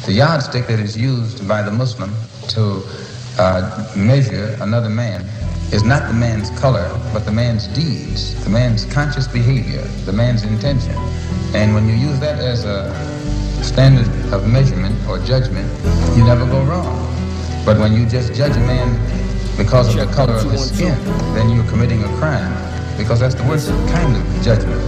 The yardstick that is used by the Muslim to measure another man is not the man's color, but the man's deeds, the man's conscious behavior, the man's intention. And when you use that as a standard of measurement or judgment, you never go wrong. But when you just judge a man because of the color of his skin, then you're committing a crime, because that's the worst kind of judgment.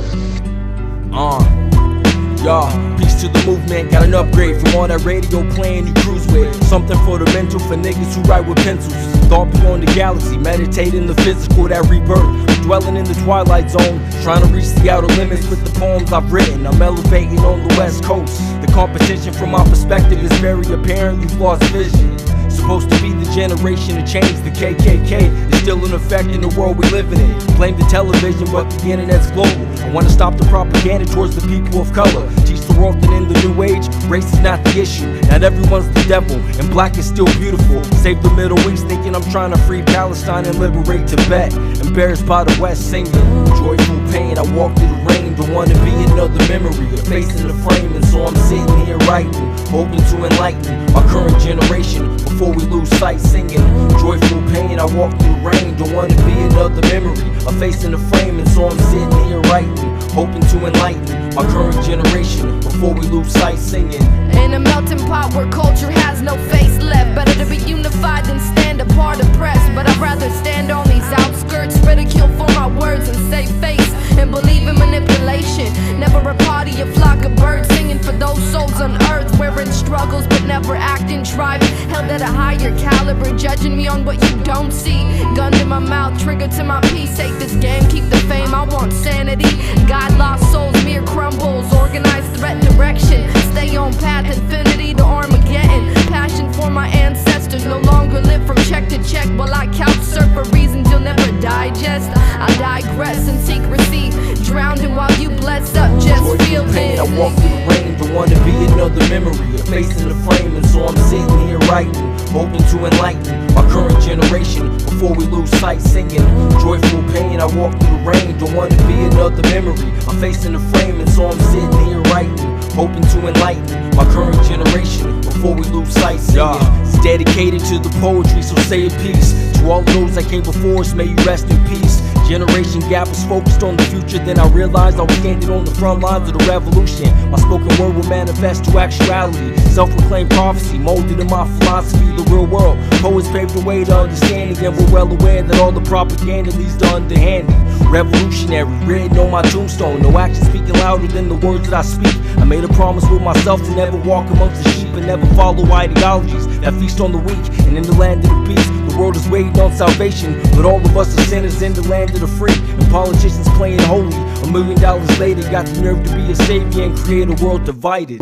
Peace to the movement, got an upgrade from all that radio playing you cruise with. Something for the mental, for niggas who write with pencils. Thought beyond the galaxy, meditating the physical, that rebirth. Dwelling in the twilight zone, trying to reach the outer limits with the poems I've written. I'm elevating on the west coast. The competition from my perspective is very apparent, you've lost vision. Supposed to be the generation to change. The KKK is still in effect in the world we living in. Blame the television, but the internet's global. I wanna stop the propaganda towards the people of color. Teach the world that in the new age, race is not the issue. Not everyone's the devil, and black is still beautiful. Save the Middle East, thinking I'm trying to free Palestine and liberate Tibet. Embarrassed by the West, singing joyful pain. I walk through the rain, don't wanna be another memory, a face in the frame. And so I'm sitting here writing, hoping to enlighten our current generation before we lose sight, singing joyful pain. I walk through the rain, don't wanna be another memory, a face in the frame. And so I'm sitting here writing, hoping to enlighten my current generation before we lose sight, singing. In a melting pot where culture has no face left, better to be unified than stand apart oppressed. But I'd rather stand on these outskirts, ridicule for my words and save face, and believe in manipulation. Never a party, a flock of birds singing for those souls on earth. We're in struggles but never acting tribe, held at a higher caliber, judging me on what you don't see. Gun to my mouth, trigger to my peace. Take this game, keep the fame, I want sanity. God lost souls, mere crumbles, organized threat direction. Stay on path, infinity to Armageddon. Passion for my ancestors, no longer live from check to check, while I couch surf for reasons you'll never digest. I digress in secrecy, drowning while you bless up, just feel it. I walk through the rain, don't wanna be another memory, a face in the frame. And so I'm sitting here writing, hoping to enlighten my current generation before we lose sight, singing joyful pain. I walk through the rain, don't wanna be another memory, a face in the frame. And so I'm sitting here writing, hoping to enlighten my current generation before we lose sight, singing. It's dedicated to the poetry, so say a piece. To all those that came before us, may you rest in peace. Generation gap was focused on the future, then I realized I was standing on the front lines of the revolution. My spoken word will manifest to actuality, self-proclaimed prophecy molded in my philosophy. The real world poets paved the way to understanding, and we're well aware that all the propaganda leads to underhanding. Revolutionary, written on my tombstone, no action speaking louder than the words that I speak. I made a promise with myself to never walk amongst the sheep and never follow ideologies that feast on the weak. And in the land of the beast, the world is waiting on salvation, but all of us are sinners in the land of the free. And politicians playing holy, $1 million later got the nerve to be a savior and create a world divided.